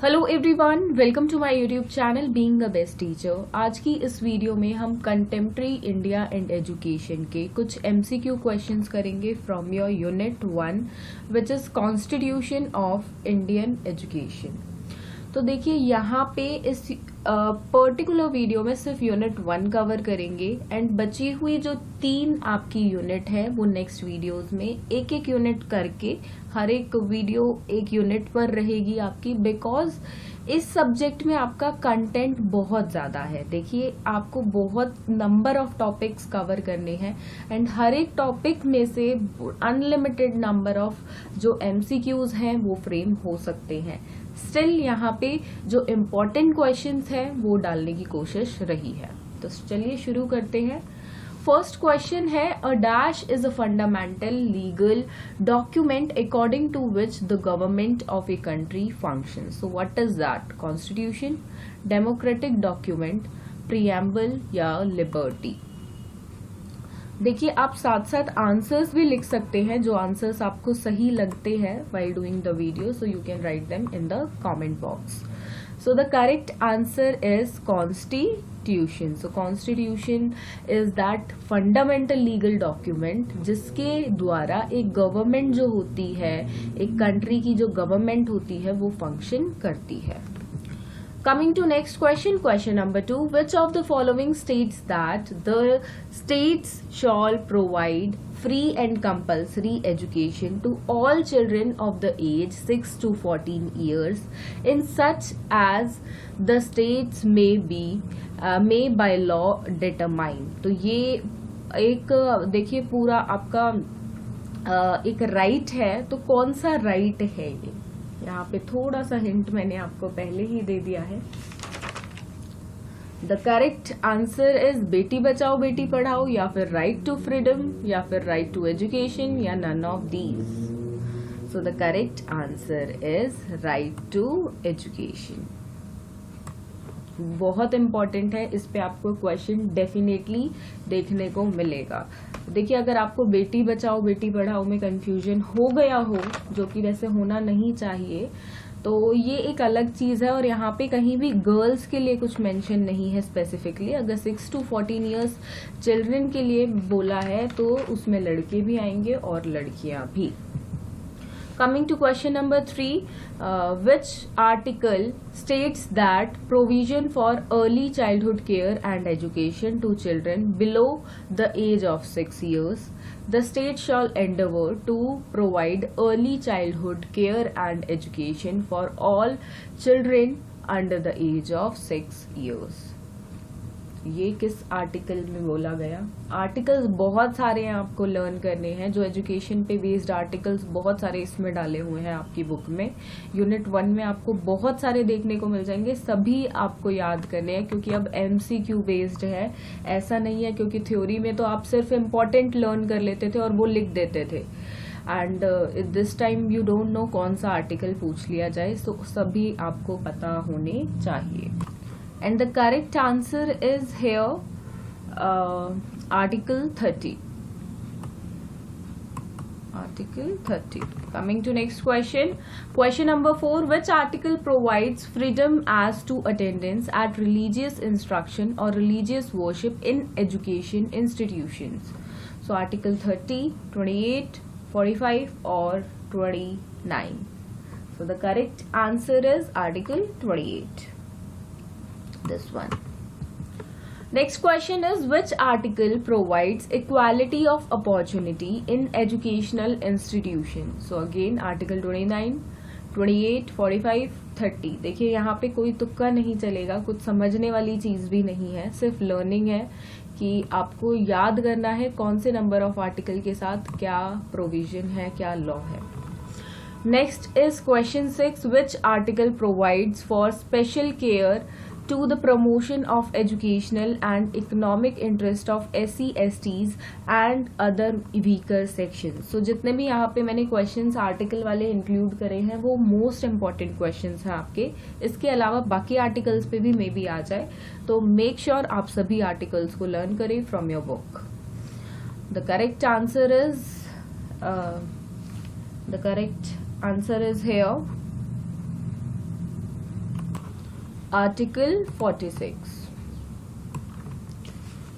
Hello everyone, welcome to my YouTube channel being a best teacher. आज की इस video में हम कंटेम्प्रेरी इंडिया एंड एजुकेशन के कुछ एमसीक्यू क्वेश्चंस करेंगे from your unit 1 which is constitution of Indian education. तो देखिए यहाँ पे इस पर्टिकुलर वीडियो में सिर्फ यूनिट 1 कवर करेंगे एंड बची हुई जो 3 आपकी यूनिट है वो नेक्स्ट वीडियोस में एक एक यूनिट करके हर एक वीडियो एक यूनिट पर रहेगी आपकी, बिकॉज इस सब्जेक्ट में आपका कंटेंट बहुत ज़्यादा है। देखिए आपको बहुत नंबर ऑफ टॉपिक्स कवर करने हैं एंड हर एक टॉपिक में से अनलिमिटेड नंबर ऑफ जो एमसीक्यूज हैं वो फ्रेम हो सकते हैं। स्टिल यहाँ पे जो इम्पोर्टेंट क्वेश्चंस हैं वो डालने की कोशिश रही है। तो चलिए शुरू करते हैं। फर्स्ट क्वेश्चन है, a dash is a fundamental legal document according to which the government of a country function. So what is that? Constitution, democratic document, preamble या लिबर्टी। देखिए आप साथ साथ आंसर्स भी लिख सकते हैं, जो आंसर्स आपको सही लगते हैं while doing the video, so you can write them in the comment box. So the correct answer is constitution. So constitution is that fundamental legal document जिसके द्वारा एक गवर्नमेंट जो होती है, एक कंट्री की जो गवर्नमेंट होती है वो फंक्शन करती है। Coming to next question, question number 2. Which of the following states that the states shall provide free and compulsory education to all children of the age 6 to 14 years in such as the states may by law determine? तो ये एक देखिए पूरा आपका एक right है, तो कौन सा राइट है ये? यहाँ पे थोड़ा सा हिंट मैंने आपको पहले ही दे दिया है। The correct answer is Beti Bachao Beti Padhao, या फिर राइट टू फ्रीडम, या फिर राइट टू एजुकेशन, या none of these. So the correct answer is right to education. बहुत इंपॉर्टेंट है, इस पे आपको क्वेश्चन डेफिनेटली देखने को मिलेगा। देखिए अगर आपको बेटी बचाओ बेटी पढ़ाओ में कंफ्यूजन हो गया हो, जो कि वैसे होना नहीं चाहिए, तो ये एक अलग चीज है। और यहाँ पे कहीं भी गर्ल्स के लिए कुछ मेंशन नहीं है स्पेसिफिकली। अगर 6 to 14 ईयर्स चिल्ड्रन के लिए बोला है तो उसमें लड़के भी आएंगे और लड़कियां भी। Coming to question number 3, which article states that provision for early childhood care and education to children below the age of 6 years, the state shall endeavor to provide early childhood care and education for all children under the age of 6 years. ये किस article में बोला गया? Articles बहुत सारे हैं आपको learn करने हैं, जो एजुकेशन पे बेस्ड आर्टिकल्स बहुत सारे इसमें डाले हुए हैं आपकी बुक में। यूनिट 1 में आपको बहुत सारे देखने को मिल जाएंगे, सभी आपको याद करने हैं क्योंकि अब एमसीक्यू बेस्ड है। ऐसा नहीं है क्योंकि थ्योरी में तो आप सिर्फ इम्पोर्टेंट लर्न कर लेते थे और वो लिख देते थे, and this time you don't know कौन सा आर्टिकल पूछ लिया जाए, तो सभी आपको पता होने चाहिए। And the correct answer is here Article 30. Article 30. Coming to next question. Question number 4. Which article provides freedom as to attendance at religious instruction or religious worship in education institutions? So Article 30, 28, 45 or 29. So the correct answer is Article 28. This one. Next question is, which article provides equality of opportunity in educational institutions? So again Article 29, 28, 45, 30. देखिए यहाँ पे कोई तुक्का नहीं चलेगा, कुछ समझने वाली चीज भी नहीं है, सिर्फ लर्निंग है कि आपको याद करना है कौन से नंबर ऑफ आर्टिकल के साथ क्या प्रोविजन है, क्या लॉ है। Next is question 6. which article provides for special care to the promotion of educational and economic interest of SC, STs and other weaker sections? So जितने भी यहाँ पे मैंने क्वेश्चंस आर्टिकल वाले इंक्लूड करे हैं वो मोस्ट इम्पॉर्टेंट क्वेश्चंस हैं आपके। इसके अलावा बाकी आर्टिकल्स पे भी मे बी आ जाए, तो मेक श्योर आप सभी आर्टिकल्स को लर्न करें from your book. The correct answer is here Article 46.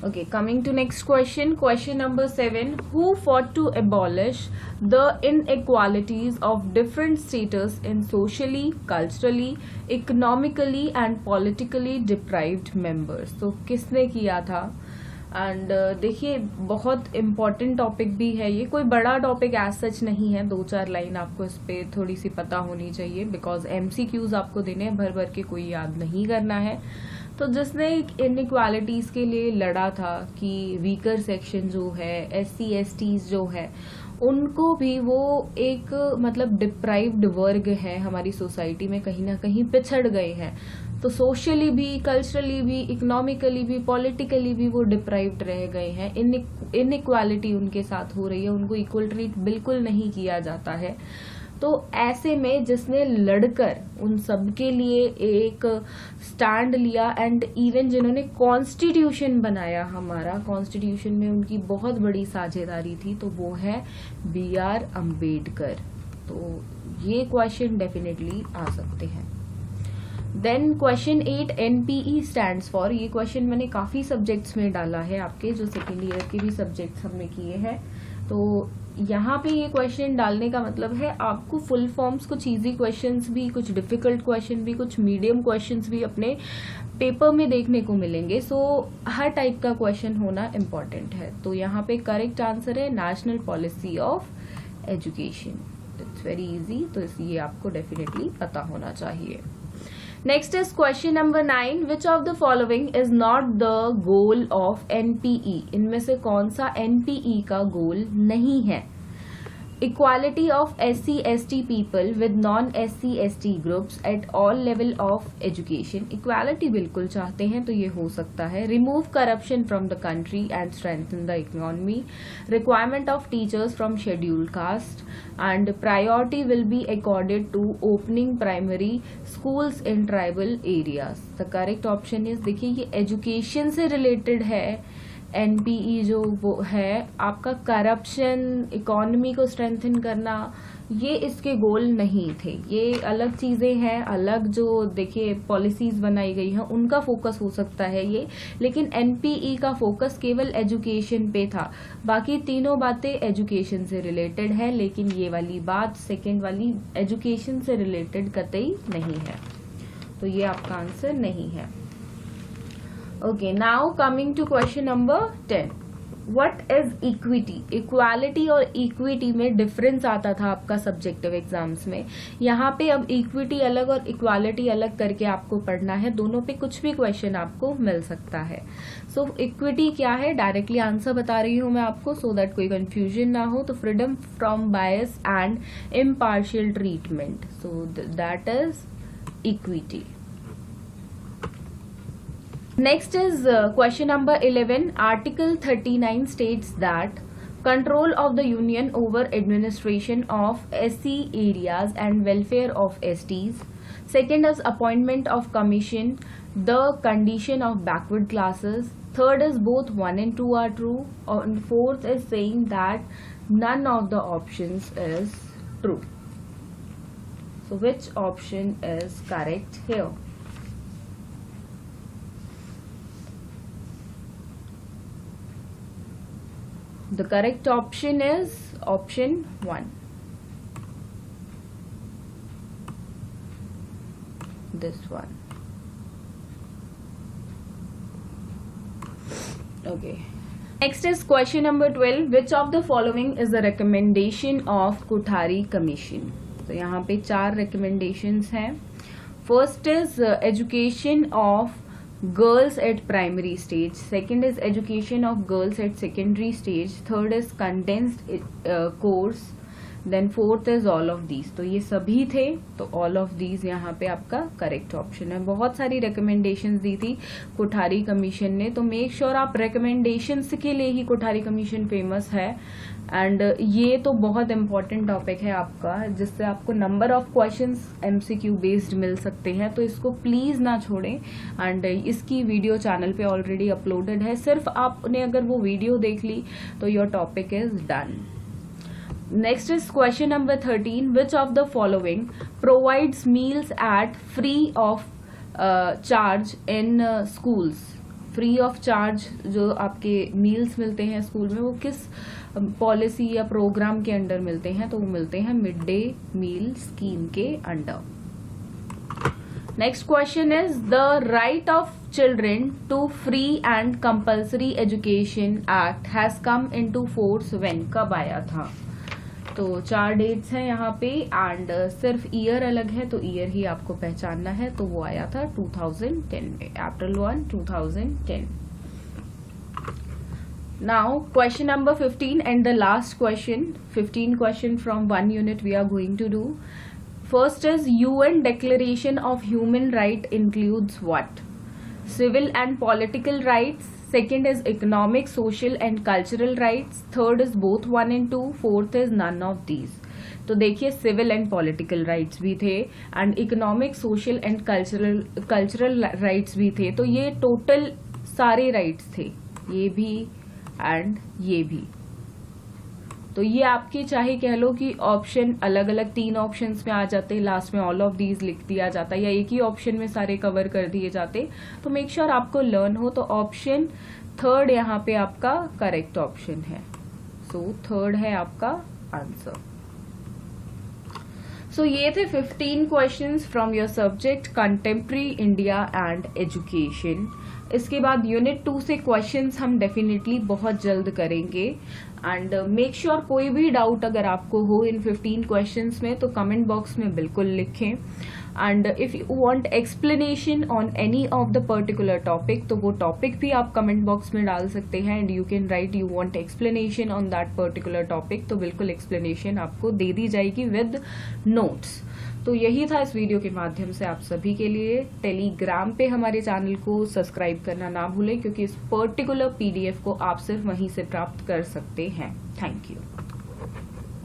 Okay, coming to next question. Question number 7. Who fought to abolish the inequalities of different status in socially, culturally, economically and politically deprived members? तो किसने किया था? And देखिए, बहुत important topic भी है ये, कोई बड़ा टॉपिक एज सच नहीं है, 2-4 लाइन आपको इस पर थोड़ी सी पता होनी चाहिए, बिकॉज MCQs आपको देने हैं, भर भर के कोई याद नहीं करना है। तो जिसने इनइक्वालिटीज़ के लिए लड़ा था कि वीकर सेक्शन जो है, SC/STs जो है, उनको भी वो एक मतलब डिप्राइव्ड वर्ग है हमारी सोसाइटी में, कहीं ना कहीं पिछड़ गए हैं। तो सोशली भी, कल्चरली भी, इकोनॉमिकली भी, पॉलिटिकली भी वो डिप्राइव्ड रह गए हैं। इनइक्वालिटी उनके साथ हो रही है, उनको इक्वल ट्रीट बिल्कुल नहीं किया जाता है। तो ऐसे में जिसने लड़कर उन सब के लिए एक स्टैंड लिया, एंड इवन जिन्होंने कॉन्स्टिट्यूशन बनाया, हमारा कॉन्स्टिट्यूशन में उनकी बहुत बड़ी साझेदारी थी, तो वो है BR अम्बेडकर। तो ये क्वेश्चन डेफिनेटली आ सकते हैं। Then question 8, NPE stands for. ये क्वेश्चन मैंने काफ़ी सब्जेक्ट्स में डाला है, आपके जो सेकेंड ईयर के भी सब्जेक्ट्स हमने किए हैं। तो यहाँ पे ये क्वेश्चन डालने का मतलब है आपको फुल फॉर्म्स, कुछ इजी क्वेश्चंस भी, कुछ डिफिकल्ट क्वेश्चन भी, कुछ मीडियम क्वेश्चंस भी अपने पेपर में देखने को मिलेंगे। सो हर टाइप का क्वेश्चन होना इम्पॉर्टेंट है। तो यहाँ पे करेक्ट आंसर है national policy of education. It's very easy, तो ये आपको डेफिनेटली पता होना चाहिए। Next is question number 9. Which of the following is not the goal of NPE? इनमें से कौन सा NPE का गोल नहीं है? Equality of SC/ST people with non-SC/ST groups at all level of education. Equality बिल्कुल चाहते हैं, तो ये हो सकता है। Remove corruption from the country and strengthen the economy. Requirement of teachers from scheduled caste, and priority will be accorded to opening primary schools in tribal areas. The correct option is, देखिए ये education से related है। NPE जो वो है आपका, corruption, economy को strengthen करना, ये इसके गोल नहीं थे। ये अलग चीज़ें हैं, अलग जो देखिए पॉलिसीज़ बनाई गई हैं उनका फोकस हो सकता है ये, लेकिन NPE का फोकस केवल एजुकेशन पे था। बाकी तीनों बातें एजुकेशन से रिलेटेड है, लेकिन ये वाली बात, सेकेंड वाली, एजुकेशन से रिलेटेड कतई नहीं है। तो ये आपका आंसर नहीं है। Okay, now coming to question number 10. What is equity? Equality और इक्विटी में डिफरेंस आता था आपका सब्जेक्टिव एग्जाम्स में। यहाँ पे अब इक्विटी अलग और इक्वालिटी अलग करके आपको पढ़ना है। दोनों पे कुछ भी क्वेश्चन आपको मिल सकता है। सो इक्विटी क्या है, डायरेक्टली आंसर बता रही हूँ मैं आपको, सो दैट कोई कंफ्यूजन ना हो। तो freedom from bias and impartial treatment, so that is equity. Next is question number 11. Article 39 states that control of the union over administration of SC areas and welfare of STs. Second is appointment of commission, the condition of backward classes. Third is both 1 and 2 are true. And fourth is saying that none of the options is true. So which option is correct here? The correct option is option 1. This one. Okay. Next is question number 12. Which of the following is a recommendation of Kothari Commission? तो यहाँ पे 4 recommendations हैं. First is education of girls at primary stage. Second is education of girls at secondary stage. Third is condensed course. Then fourth is all of these. तो ये सभी थे, तो all of these यहाँ पे आपका करेक्ट ऑप्शन है। बहुत सारी recommendations दी थी कोठारी कमीशन ने, तो मेक श्योर आप recommendations के लिए ही कोठारी कमीशन फेमस है। एंड ये तो बहुत इंपॉर्टेंट टॉपिक है आपका, जिससे आपको number of questions MCQ based मिल सकते हैं, तो इसको प्लीज़ ना छोड़ें। एंड इसकी वीडियो चैनल पे ऑलरेडी अपलोडेड है, सिर्फ आपने अगर वो वीडियो देख ली तो your topic is done. Next is question number 13. Which of the following provides meals at free of charge in schools, free of charge जो आपके मील्स मिलते हैं स्कूल में, वो किस पॉलिसी या प्रोग्राम के अंडर मिलते हैं? तो वो मिलते हैं मिड डे मील स्कीम के अंडर। Next question is the right of children to free and compulsory education act has come into force when? कब आया था? तो 4 डेट्स हैं यहाँ पे एंड सिर्फ ईयर अलग है, तो ईयर ही आपको पहचानना है। तो वो आया था 2010 में, April 1, 2010। Now question number 15 and the last question, 15 question from 1 unit we are going to do. First is UN Declaration of Human Right includes what? Civil and political rights. Second is economic, social and cultural rights. Third is both 1 and 2. Fourth is none of these. तो देखिए civil and political rights भी थे and economic, social and cultural rights भी थे। तो ये total सारे rights थे, ये भी एंड ये भी। तो ये आपके चाहे कह लो कि ऑप्शन अलग अलग 3 ऑप्शंस में आ जाते, लास्ट में ऑल ऑफ दीज लिख दिया जाता, या एक ही ऑप्शन में सारे कवर कर दिए जाते। तो मेक श्योर आपको लर्न हो। तो ऑप्शन थर्ड यहाँ पे आपका करेक्ट ऑप्शन है। सो थर्ड है आपका आंसर। सो ये थे 15 questions from your subject contemporary India and education. इसके बाद यूनिट 2 से क्वेश्चंस हम डेफिनेटली बहुत जल्द करेंगे एंड मेक श्योर कोई भी डाउट अगर आपको हो इन 15 क्वेश्चंस में तो कमेंट बॉक्स में बिल्कुल लिखें। And if you want explanation on any of the particular topic तो वो टॉपिक भी आप कमेंट बॉक्स में डाल सकते हैं and you can write you want explanation on that particular topic, तो बिल्कुल एक्सप्लेनेशन आपको दे दी जाएगी विद नोट्स। तो यही था इस वीडियो के माध्यम से आप सभी के लिए। टेलीग्राम पे हमारे चैनल को सब्सक्राइब करना ना भूलें क्योंकि इस पर्टिकुलर PDF को आप सिर्फ वहीं से प्राप्त कर सकते हैं। Thank you.